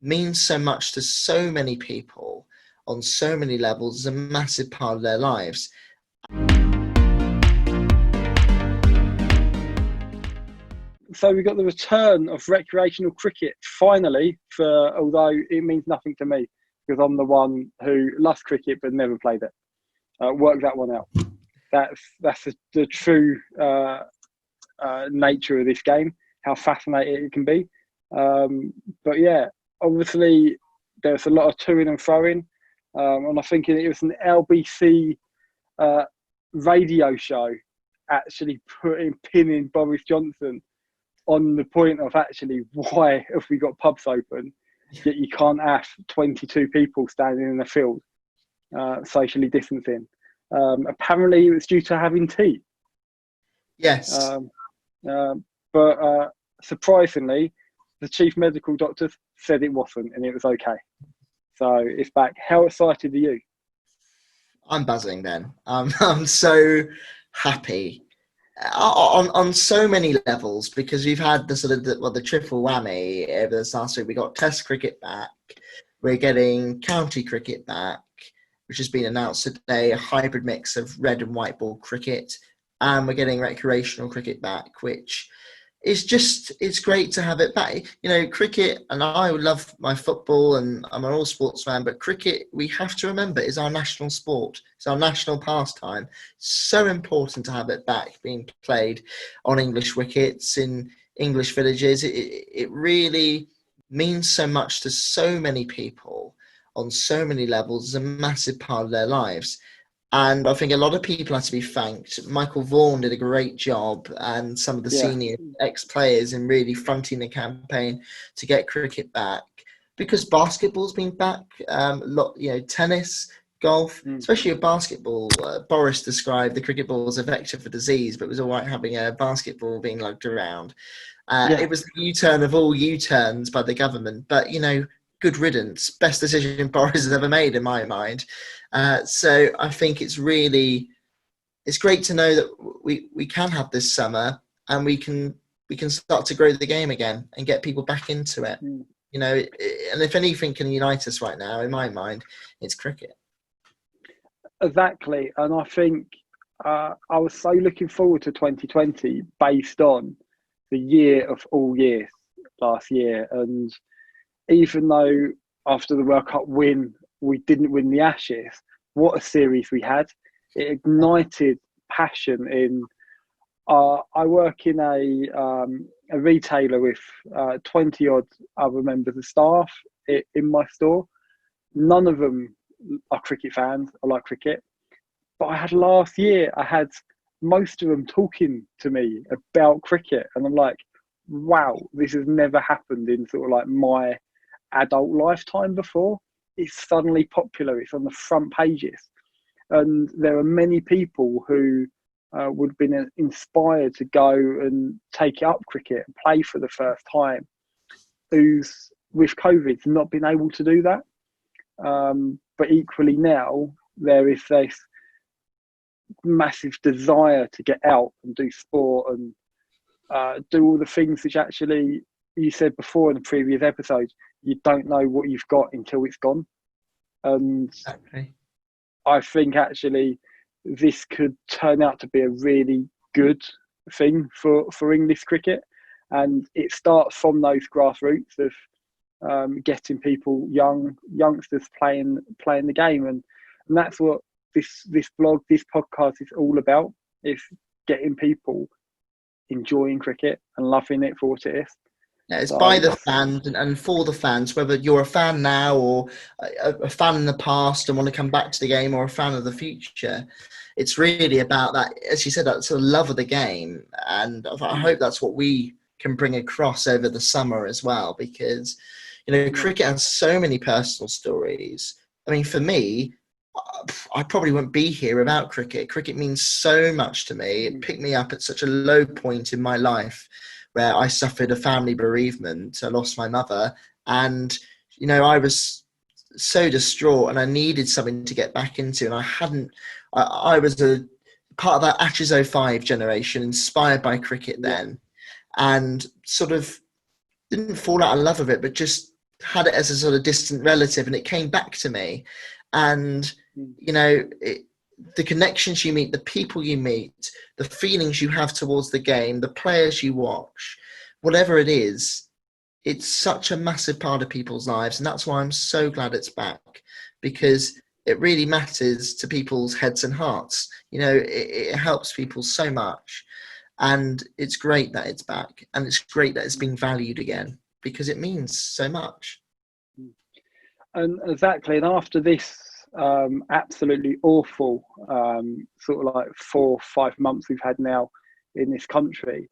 means so much to so many people on so many levels. It's a massive part of their lives. So we got the return of recreational cricket finally, although it means nothing to me because I'm the one who loves cricket but never played it. Work that one out. That's the true nature of this game, how fascinating it can be. But yeah, obviously there's a lot of toing and throwing, and I think it was an LBC radio show actually pinning Boris Johnson on the point of actually why have we got pubs open, yet you can't have 22 people standing in a field socially distancing. Apparently it was due to having tea. Yes. But surprisingly, the chief medical doctor said it wasn't and it was okay. So it's back. How excited are you? I'm buzzing then. I'm so happy on so many levels because we've had the triple whammy over this last week. We got Test cricket back. We're getting county cricket back, which has been announced today, a hybrid mix of red and white ball cricket. And we're getting recreational cricket back, which it's great to have it back. You know, cricket, and I love my football and I'm an all sports fan, but cricket, we have to remember, is our national sport. It's our national pastime. So important to have it back being played on English wickets in English villages. It really means so much to so many people on so many levels. It's a massive part of their lives. And I think a lot of people have to be thanked. Michael Vaughan did a great job, and some of the senior ex-players in really fronting the campaign to get cricket back. Because basketball's been back, tennis, golf, especially a basketball. Boris described the cricket ball as a vector for disease, but it was all right having a basketball being lugged around. It was the U-turn of all U-turns by the government, but, good riddance. Best decision Boris has ever made in my mind. So I think it's great to know that we can have this summer and we can start to grow the game again and get people back into it. And if anything can unite us right now, in my mind, it's cricket. Exactly. And I think I was so looking forward to 2020 based on the year of all years last year. And even though after the World Cup win, we didn't win the Ashes, what a series we had. It ignited passion in... I work in a retailer with 20-odd other members of staff in my store. None of them are cricket fans. I like cricket. But last year, I had most of them talking to me about cricket. And I'm like, wow, this has never happened in sort of like my adult lifetime before. It's suddenly popular. It's on the front pages. And there are many people who would have been inspired to go and take up cricket and play for the first time, who's with COVID not been able to do that. But equally now, there is this massive desire to get out and do sport and do all the things which actually, you said before in the previous episode, you don't know what you've got until it's gone. And exactly. I think actually this could turn out to be a really good thing for English cricket. And it starts from those grassroots of getting people, youngsters playing the game. And that's what this blog, this podcast is all about, is getting people enjoying cricket and loving it for what it is. Yeah, it's by the fans and for the fans, whether you're a fan now or a fan in the past and want to come back to the game, or a fan of the future. It's really about that, as you said, that sort of love of the game. And I hope that's what we can bring across over the summer as well, because, cricket has so many personal stories. I mean, for me, I probably wouldn't be here without cricket. Cricket means so much to me. It picked me up at such a low point in my life, where I suffered a family bereavement. I lost my mother, and I was so distraught, and I needed something to get back into. And I was a part of that Ashes 05 generation, inspired by cricket then, and sort of didn't fall out of love of it, but just had it as a sort of distant relative, and it came back to me. And mm, the connections you meet, the people you meet, the feelings you have towards the game, the players you watch, whatever it is, it's such a massive part of people's lives. And that's why I'm so glad it's back, because it really matters to people's heads and hearts. It helps people so much. And it's great that it's back, and it's great that it's being valued again, because it means so much. mm. And exactly. And after this absolutely awful sort of like 4 or 5 months we've had now in this country,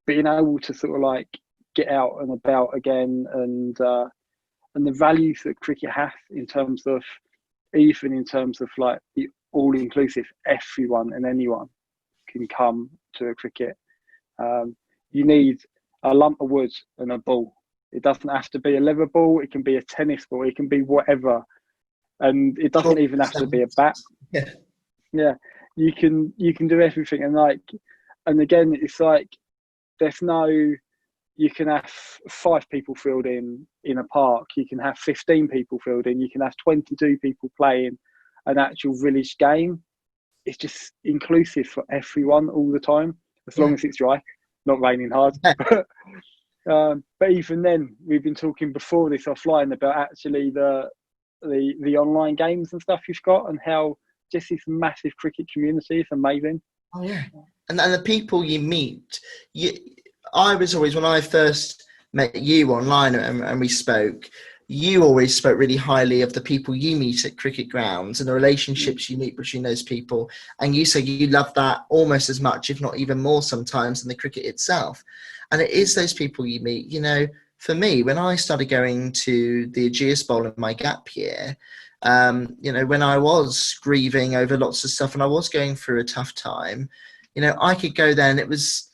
being able to sort of like get out and about again, and the values that cricket has in terms of, even in terms of like the all inclusive, everyone and anyone can come to a cricket. You need a lump of wood and a ball. It doesn't have to be a leather ball. It can be a tennis ball. It can be whatever, and it doesn't even have to be a bat. Yeah. Yeah, you can do everything, and again, it's like there's no. You can have 5 people fielding in a park. You can have 15 people fielding. You can have 22 people playing an actual village game. It's just inclusive for everyone all the time, as long Yeah. as it's dry, not raining hard. But even then, we've been talking before this offline about actually the online games and stuff you've got, and how just this massive cricket community is amazing. Oh yeah, and the people you meet, you. I was always, when I first met you online, and we spoke. You always spoke really highly of the people you meet at cricket grounds and the Mm. relationships you meet between those people. And you say you love that almost as much, if not even more sometimes, than the cricket itself. And it is those people you meet. For me, when I started going to the Aegeus Bowl in my gap year, when I was grieving over lots of stuff and I was going through a tough time, I could go there, and it was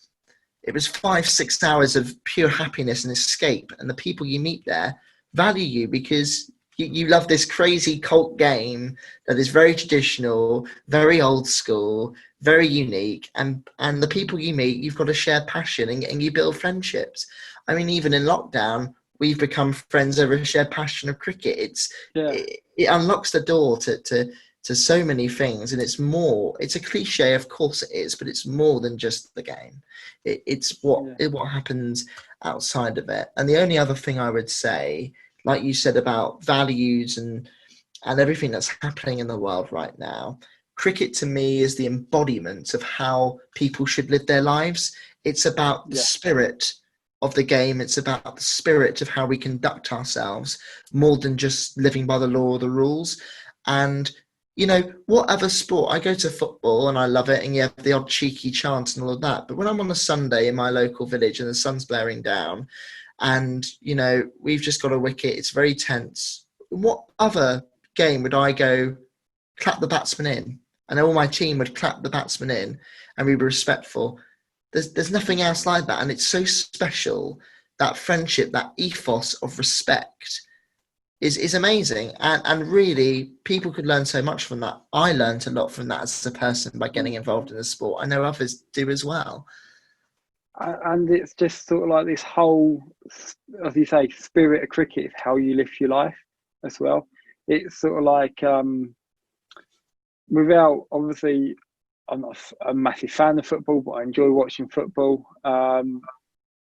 5-6 hours of pure happiness and escape. And the people you meet there value you, because you love this crazy cult game that is very traditional, very old school, very unique. And the people you meet, you've got a shared passion, and you build friendships. I mean, even in lockdown, we've become friends over a shared passion of cricket. Yeah, It unlocks the door to so many things, and it's a cliche, of course it is, but it's more than just the game. It's yeah, what happens outside of it. And the only other thing I would say, like you said about values and everything that's happening in the world right now, cricket to me is the embodiment of how people should live their lives. It's about the yeah, spirit of the game. It's about the spirit of how we conduct ourselves, more than just living by the law or the rules. And what other sport? I go to football and I love it, and you have the odd cheeky chant and all of that. But when I'm on a Sunday in my local village and the sun's blaring down, and we've just got a wicket, it's very tense. What other game would I go clap the batsman in, and all my team would clap the batsman in, and we'd be respectful? There's nothing else like that, and it's so special. That friendship, that ethos of respect is amazing, and really people could learn so much from that. I learned a lot from that as a person by getting involved in the sport. I know others do as well. and it's just sort of like this whole, as you say, spirit of cricket is how you live your life as well. It's sort of like without, obviously, I'm not a massive fan of football, but I enjoy watching football,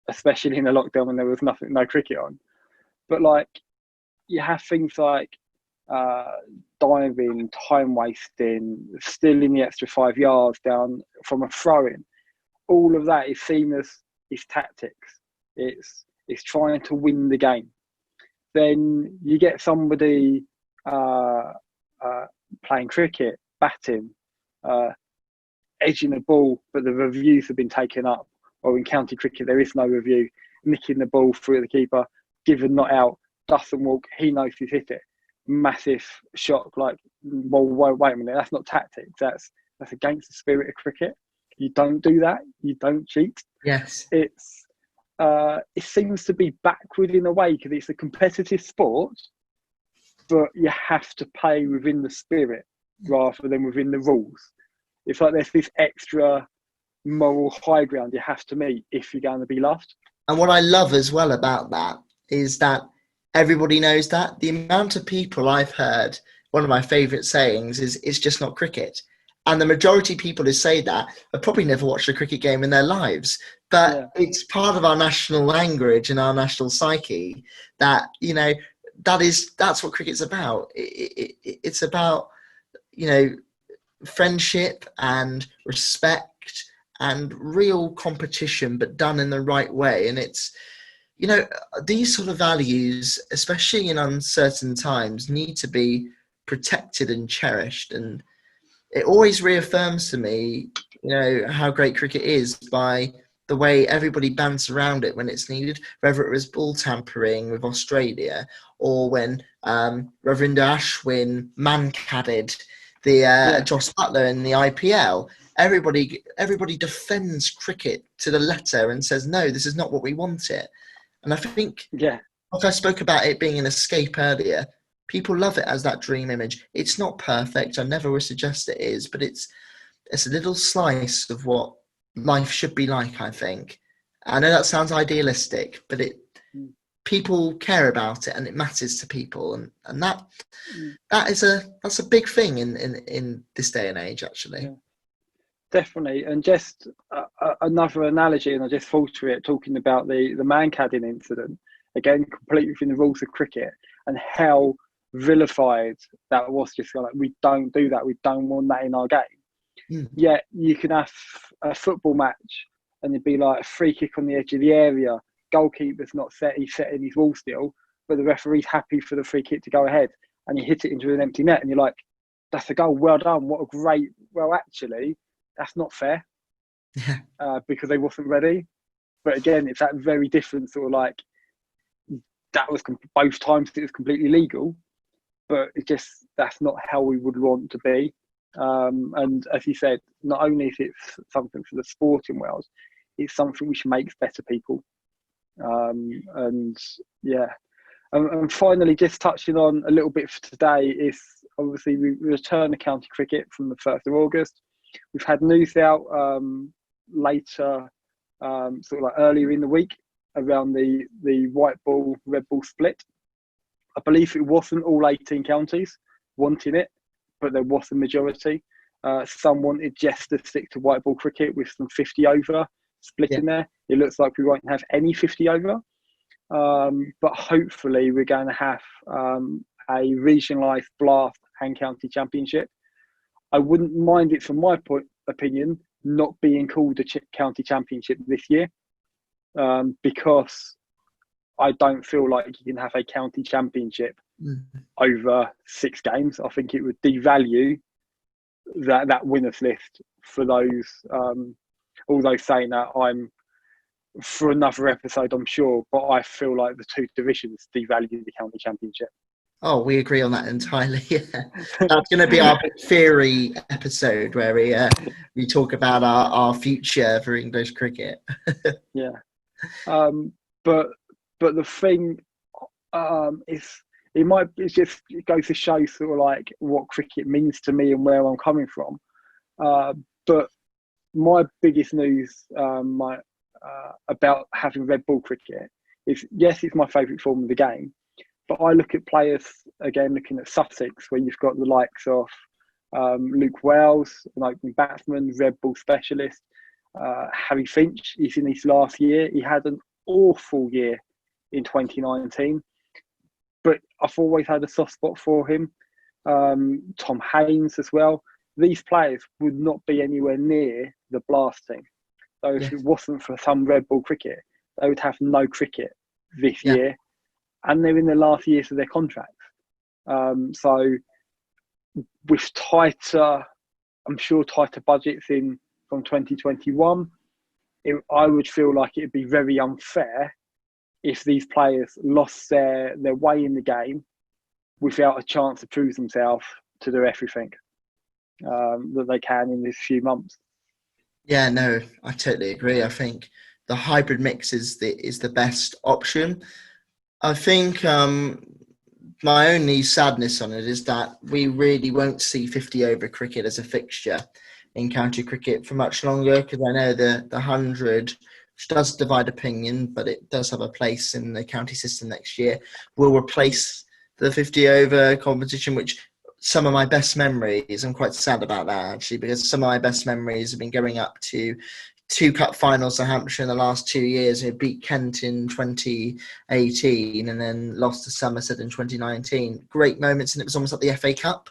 especially in the lockdown when there was no cricket on. But like, you have things like uh, diving, time wasting, stealing the extra 5 yards down from a throw in. All of that is seen as is tactics. It's trying to win the game. Then you get somebody uh, playing cricket, batting, uh, edging the ball, but the reviews have been taken up. Or in county cricket, there is no review. Nicking the ball through the keeper, given not out, doesn't walk. He knows he's hit it. Massive shock. Like, well, wait a minute. That's not tactics. That's against the spirit of cricket. You don't do that. You don't cheat. Yes. It seems to be backward in a way because it's a competitive sport, but you have to play within the spirit rather than within the rules. It's like there's this extra moral high ground you have to meet if you're going to be loved. And what I love as well about that is that everybody knows that. The amount of people I've heard, one of my favourite sayings is, it's just not cricket. And the majority of people who say that have probably never watched a cricket game in their lives. But Yeah, it's part of our national language and our national psyche that, that's what cricket's about. It's about, you know, friendship and respect and real competition, but done in the right way. And it's, these sort of values, especially in uncertain times, need to be protected and cherished. And it always reaffirms to me, how great cricket is by the way everybody bands around it when it's needed, whether it was ball tampering with Australia or when Ravinder Ashwin man-cadded the yeah, Joss Butler in the IPL. Everybody defends cricket to the letter and says, no, this is not what we want it. And I think, yeah, like I spoke about it being an escape earlier, people love it as that dream image. It's not perfect. I never would suggest it is, but it's a little slice of what life should be like, I think. I know that sounds idealistic, but mm, people care about it and it matters to people, and mm, that's a big thing in this day and age, actually. yeah. Definitely, and just another analogy, and I just thought of it talking about the man-cadding incident again, completely within the rules of cricket, and how vilified that was. Just like, we don't do that, we don't want that in our game. Mm. Yet you can have a football match, and it'd be like a free kick on the edge of the area. Goalkeeper's not set; he's setting his wall still, but the referee's happy for the free kick to go ahead, and you hit it into an empty net, and you're like, "That's a goal, well done! What a great!" Well, actually, that's not fair Yeah. because they wasn't ready. But again, it's that very different sort of like that was both times it was completely legal, but it just that's not how we would want to be. And as you said, not only is it something for the sporting world, it's something which makes better people. And yeah, and finally, just touching on a little bit for today is obviously we return to county cricket from the 1st of August. We've had news out later, sort of like earlier in the week around the white ball, red ball split. I believe it wasn't all 18 counties wanting it, but there was a majority. Some wanted just to stick to white ball cricket with some 50 over split in there. It looks like we won't have any 50 over. But hopefully we're going to have a regionalised blast and county championship. I wouldn't mind it, from my opinion, not being called a county championship this year, because I don't feel like you can have a county championship over 6 games. I think it would devalue that winners list for those. Although saying that, I'm for another episode, I'm sure, but I feel like the 2 divisions devalue the county championship. Oh, we agree on that entirely. Yeah. That's going to be our theory episode where we talk about our future for English cricket. Yeah, but the thing is, it goes to show sort of like what cricket means to me and where I'm coming from. But my biggest news, about having red ball cricket is, yes, it's my favourite form of the game, but I look at players, again, looking at Sussex, where you've got the likes of Luke Wells, an opening batsman, red ball specialist. Harry Finch is in his last year. He had an awful year in 2019, but I've always had a soft spot for him. Tom Haynes as well. These players would not be anywhere near the blast team. So if it wasn't for some red ball cricket, they would have no cricket this year, and they're in the last years of their contracts. So with tighter budgets in from 2021, I would feel like it'd be very unfair if these players lost their way in the game without a chance to prove themselves to do everything that they can in these few months. Yeah, no, I totally agree. I think the hybrid mix is the best option. I think my only sadness on it is that we really won't see 50 over cricket as a fixture in county cricket for much longer, because I know the 100 which does divide opinion, but it does have a place in the county system next year, will replace the 50 over competition, which some of my best memories, I'm quite sad about that actually, because some of my best memories have been going up to two cup finals to Hampshire in the last 2 years. It beat Kent in 2018 and then lost to Somerset in 2019. Great moments, and it was almost like the FA Cup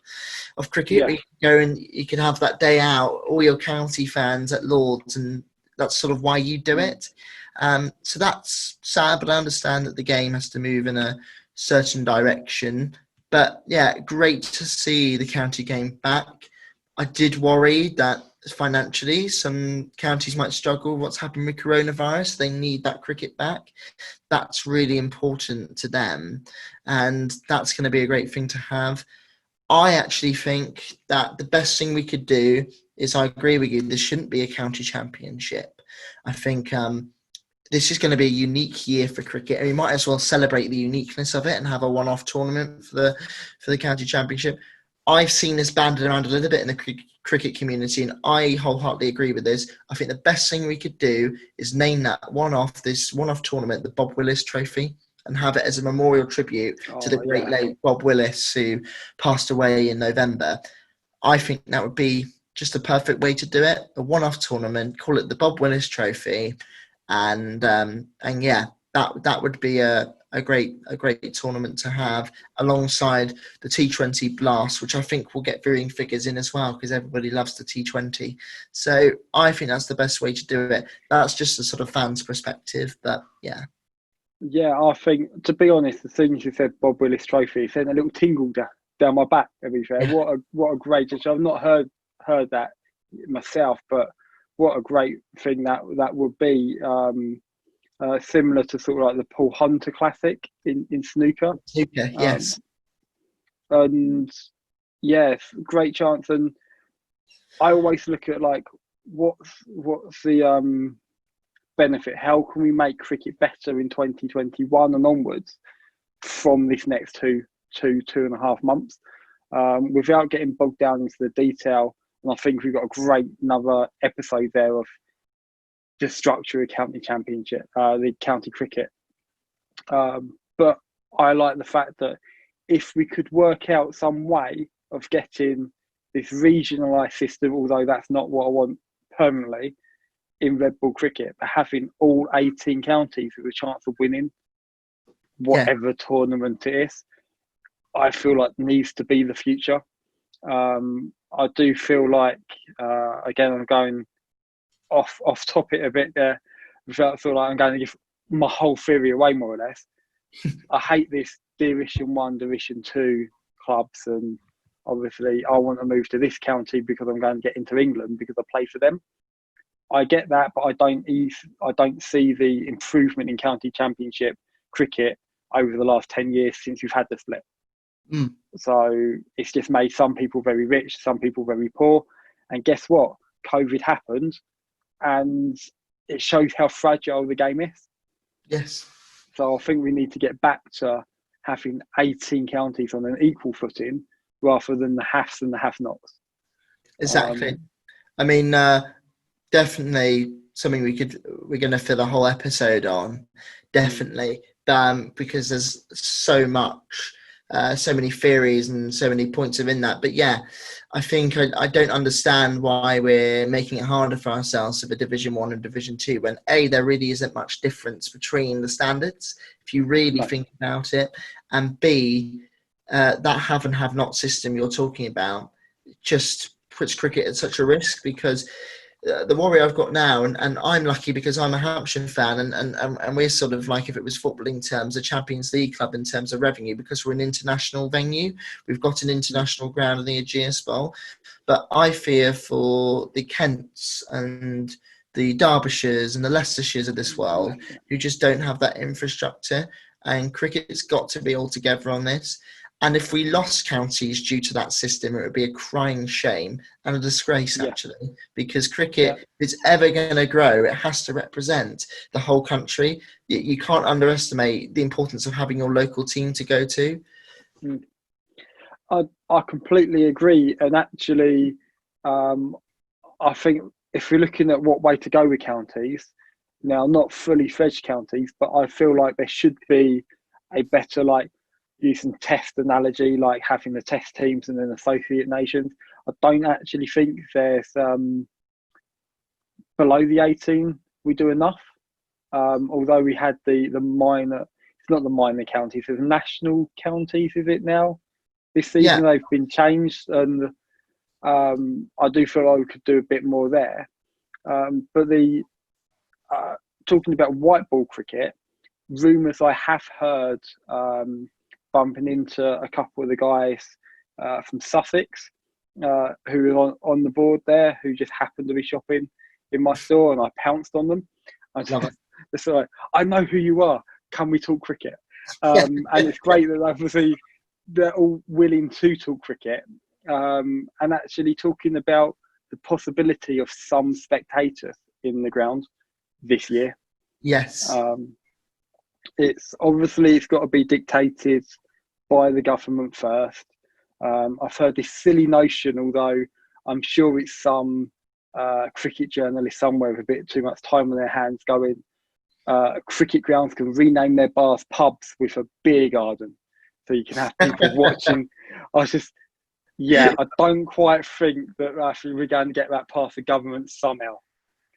of cricket. Yeah. You could go and you could have that day out, all your county fans at Lords, and that's sort of why you do it. So that's sad, but I understand that the game has to move in a certain direction. But yeah, great to see the county game back. I did worry that financially some counties might struggle. What's happened with coronavirus? They need that cricket back. That's really important to them, and that's going to be a great thing to have. I actually think that the best thing we could do is, I agree with you, there shouldn't be a county championship. I think this is going to be a unique year for cricket, and we might as well celebrate the uniqueness of it and have a one-off tournament for the county championship. I've seen this banded around a little bit in the cricket community, and I wholeheartedly agree with this. I think the best thing we could do is name this one-off tournament the Bob Willis Trophy, and have it as a memorial tribute to the great late Bob Willis, who passed away in November. I think that would be just a perfect way to do it. A one-off tournament, call it the Bob Willis Trophy, and yeah, that would be a great tournament to have alongside the T20 Blast, which I think will get viewing figures in as well, because everybody loves the T20. So I think that's the best way to do it. That's just a sort of fan's perspective, but yeah. Yeah, I think, to be honest, as soon as you said Bob Willis Trophy, it sent a little tingle down my back, to be fair. Yeah. What a great gesture. I've not heard that myself, but what a great thing that would be. Similar to sort of like the Paul Hunter Classic in snooker. Okay, yes. And yes, great chance. And I always look at like what's the benefit? How can we make cricket better in 2021 and onwards from this next two and a half months, without getting bogged down into the detail? And I think we've got a great another episode there of the structure of county championship, the county cricket. But I like the fact that if we could work out some way of getting this regionalised system, although that's not what I want permanently in red ball cricket, but having all 18 counties with a chance of winning whatever tournament it is, I feel like needs to be the future. I do feel like, again, I'm going off topic a bit there, without feel like I'm going to give my whole theory away, more or less. I hate this Division 1, Division 2 clubs, and obviously I want to move to this county because I'm going to get into England because I play for them. I get that, but I don't see the improvement in county championship cricket over the last 10 years since we've had the split. So it's just made some people very rich, some people very poor. And guess what? COVID happened, and it shows how fragile the game is. Yes. So I think we need to get back to having 18 counties on an equal footing rather than the haves and the have-nots. Exactly. I mean, definitely something we're going to fill a whole episode on. Definitely. Because there's so much, so many theories and so many points within that. But yeah, I think I don't understand why we're making it harder for ourselves for Division 1 and Division 2 when A, there really isn't much difference between the standards, if you really think about it, and B, that have and have not system you're talking about just puts cricket at such a risk, because the worry I've got now, and I'm lucky because I'm a Hampshire fan, and we're sort of like, if it was footballing terms, a Champions League club in terms of revenue, because we're an international venue. We've got an international ground in the Aegeus Bowl. But I fear for the Kents and the Derbyshires and the Leicestershires of this world who just don't have that infrastructure, and cricket's got to be all together on this. And if we lost counties due to that system, it would be a crying shame and a disgrace, actually, because cricket, if it's ever going to grow, it has to represent the whole country. You can't underestimate the importance of having your local team to go to. I completely agree. And actually, I think if we're looking at what way to go with counties, now not fully fledged counties, but I feel like there should be a better, like, using test analogy, like having the test teams and then associate nations. I don't actually think there's below the 18 we do enough. Although we had the minor, it's not the minor counties, it's national counties, is it now? This Yeah, season they've been changed, and I do feel like we could do a bit more there. But the talking about white ball cricket, rumours I have heard, bumping into a couple of the guys from Sussex who are on the board there, who just happened to be shopping in my store, and I pounced on them. I love it. just like, I know who you are. Can we talk cricket? Yeah, And it's great that obviously they're all willing to talk cricket, and actually talking about the possibility of some spectators in the ground this year. yes, It's got to be dictated by the government first. I've heard this silly notion, although I'm sure it's some cricket journalist somewhere with a bit too much time on their hands going, cricket grounds can rename their bars pubs with a beer garden. So you can have people watching. I was just, yeah, I don't quite think that actually we're going to get that past the government somehow.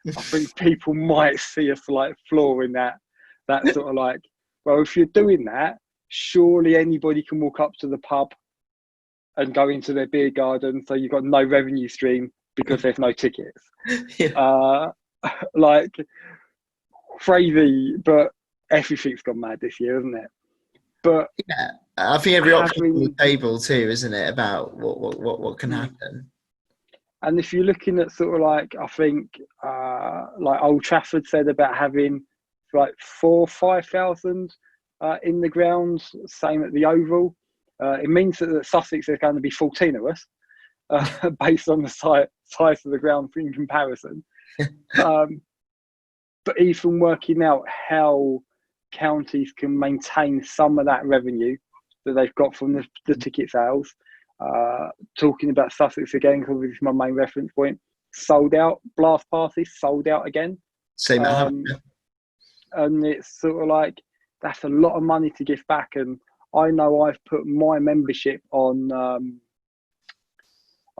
I think people might see a slight flaw in that sort of like, well, if you're doing that, surely anybody can walk up to the pub and go into their beer garden, so you've got no revenue stream because there's no tickets. yeah. Like, crazy, but everything's gone mad this year, isn't it? But Yeah, I think every option's on the having, table too, isn't it? About what can happen. and if you're looking at sort of like, I think, like Old Trafford said about having like 4,000 or 5,000 in the ground, same at the Oval. It means that at Sussex there's going to be 14 of us, based on the size of the ground in comparison. Um, but even working out how counties can maintain some of that revenue that they've got from the ticket sales. Talking about Sussex again, because this is my main reference point. Sold out, blast parties sold out again. Same at Um, Hampshire. and it's sort of like, that's a lot of money to give back. And I know I've put my membership on,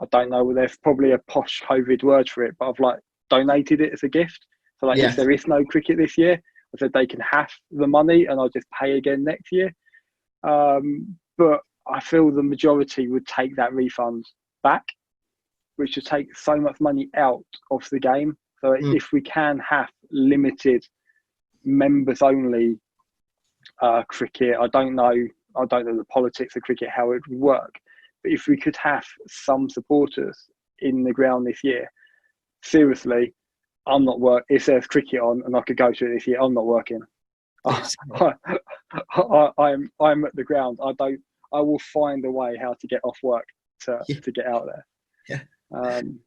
I don't know, there's probably a posh COVID word for it, but I've like donated it as a gift. So like, if Yeah, there is no cricket this year, I said they can have the money and I'll just pay again next year. But I feel the majority would take that refund back, which would take so much money out of the game. So mm, if we can have limited members only cricket, I don't know the politics of cricket, how it would work. But if we could have some supporters in the ground this year, seriously, I'm not work. If there's cricket on and I could go to it this year, I'm not working. yes, I'm at the ground. I will find a way how to get off work yeah, to get out there. yeah. Um,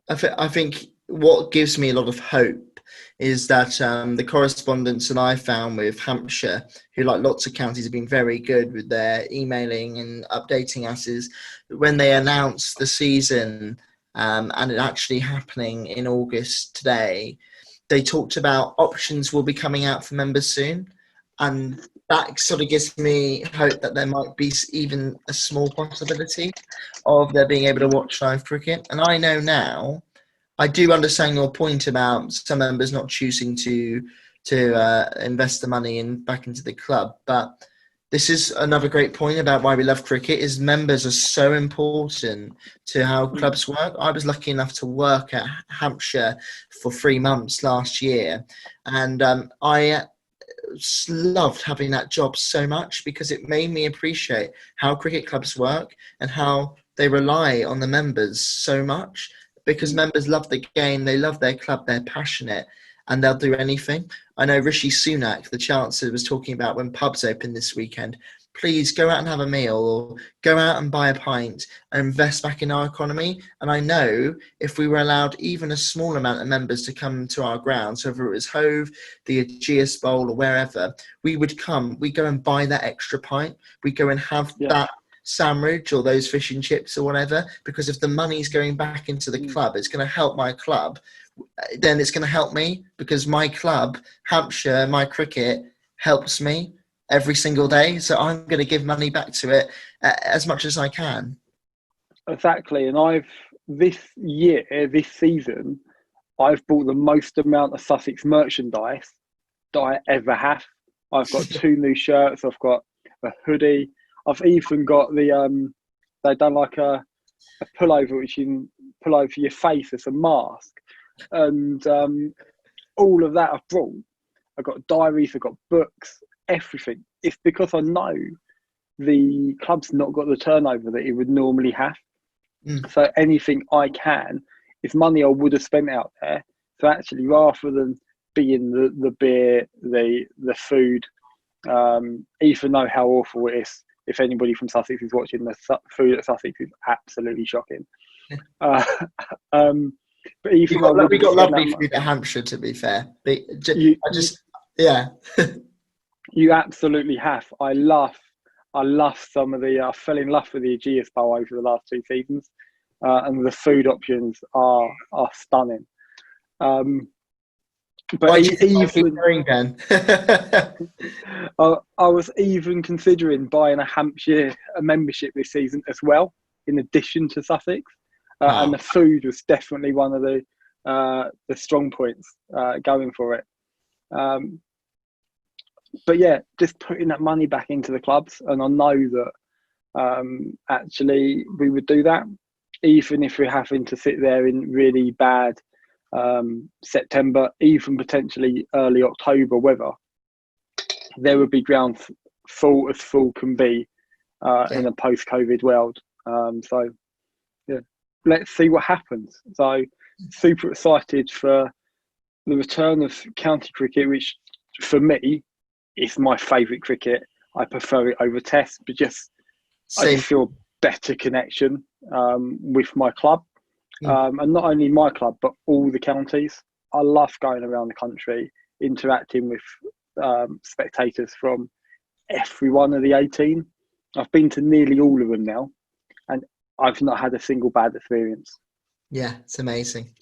I think what gives me a lot of hope is that the correspondence that I found with Hampshire, who, like lots of counties, have been very good with their emailing and updating us, is when they announced the season and it actually happening in August today, they talked about options will be coming out for members soon. And that sort of gives me hope that there might be even a small possibility of there being able to watch live cricket. And I know now, I do understand your point about some members not choosing to invest the money back into the club, but this is another great point about why we love cricket is members are so important to how clubs work. I was lucky enough to work at Hampshire for 3 months last year, and I loved having that job so much because it made me appreciate how cricket clubs work and how they rely on the members so much because members love the game, they love their club, they're passionate, and they'll do anything. I know Rishi Sunak, the Chancellor, was talking about when pubs open this weekend, please go out and have a meal or go out and buy a pint and invest back in our economy. And I know if we were allowed even a small amount of members to come to our grounds, whether it was Hove, the Aegeus Bowl or wherever, we go and buy that extra pint. We go and have yeah, that sandwich or those fish and chips or whatever, because if the money's going back into the club, it's going to help my club then it's going to help me, because my club, Hampshire, my cricket helps me every single day. So I'm going to give money back to it as much as I can. Exactly. And this season, I've bought the most amount of Sussex merchandise that I ever have. I've got 2 new shirts. I've got a hoodie. I've even got they've done like a pullover which you can pull over your face as a mask, and all of that I've brought. I've got diaries. I've got books. Everything. It's because I know the club's not got the turnover that it would normally have. So anything I can is money I would have spent out there. So actually, rather than being the beer, the food, even though how awful it is, if anybody from Sussex is watching, the food at Sussex is absolutely shocking. Uh, but even though We got lovely food at Hampshire, to be fair. But yeah. You absolutely have. I love some of the. I fell in love with the Aegeus Bowl over the last 2 seasons, and the food options are stunning. But Why do you think I keep even going, Ben? I was even considering buying a membership this season as well, in addition to Sussex, and the food was definitely one of the strong points going for it. But yeah, just putting that money back into the clubs, and I know that actually we would do that, even if we're having to sit there in really bad September, even potentially early October weather. There would be ground full as full can be in a post-COVID world. So yeah, let's see what happens. So super excited for the return of county cricket, which for me is my favourite cricket. I prefer it over Test, but I just feel a better connection with my club, and not only my club but all the counties. I love going around the country, interacting with spectators from every one of the 18. I've been to nearly all of them now, and I've not had a single bad experience. Yeah, it's amazing.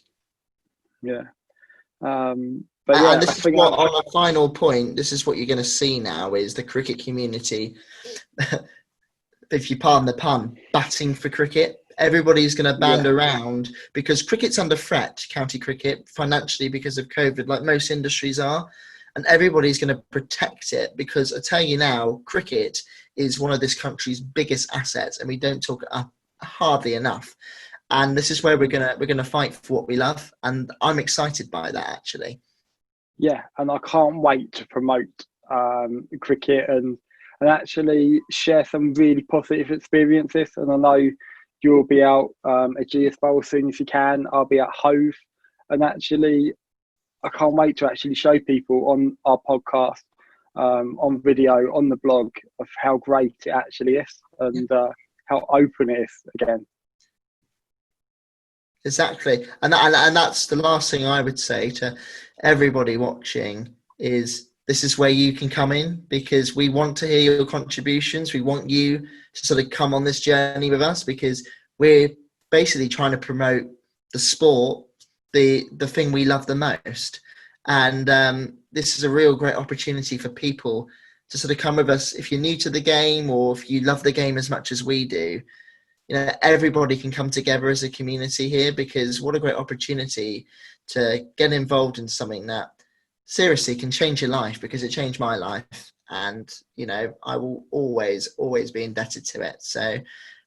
Yeah. But yeah, and this is what, on a final point, this is what you're going to see now is the cricket community, if you pardon the pun, batting for cricket. Everybody's going to band around, because cricket's under threat, county cricket, financially because of COVID, like most industries are. And everybody's going to protect it, because I tell you now, cricket is one of this country's biggest assets, and we don't talk hardly enough. And this is where we're gonna fight for what we love, and I'm excited by that, actually. Yeah, and I can't wait to promote cricket and actually share some really positive experiences. And I know you'll be out at GS Bowl as soon as you can. I'll be at Hove, and actually, I can't wait to actually show people on our podcast, on video, on the blog, of how great it actually is, and how open it is again. Exactly, and that's the last thing I would say to everybody watching is this is where you can come in, because we want to hear your contributions. We want you to sort of come on this journey with us, because we're basically trying to promote the sport, the thing we love the most, and this is a real great opportunity for people to sort of come with us. If you're new to the game, or if you love the game as much as we do, everybody can come together as a community here, because what a great opportunity to get involved in something that seriously can change your life, because it changed my life, and I will always be indebted to it. So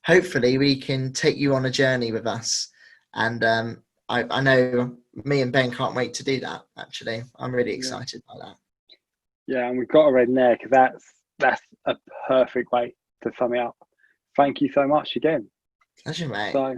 hopefully we can take you on a journey with us, and I know me and Ben can't wait to do that. Actually, I'm really excited by that. Yeah, and we've got a red neck. That's a perfect way to sum it up. Thank you so much again. Pleasure, mate. So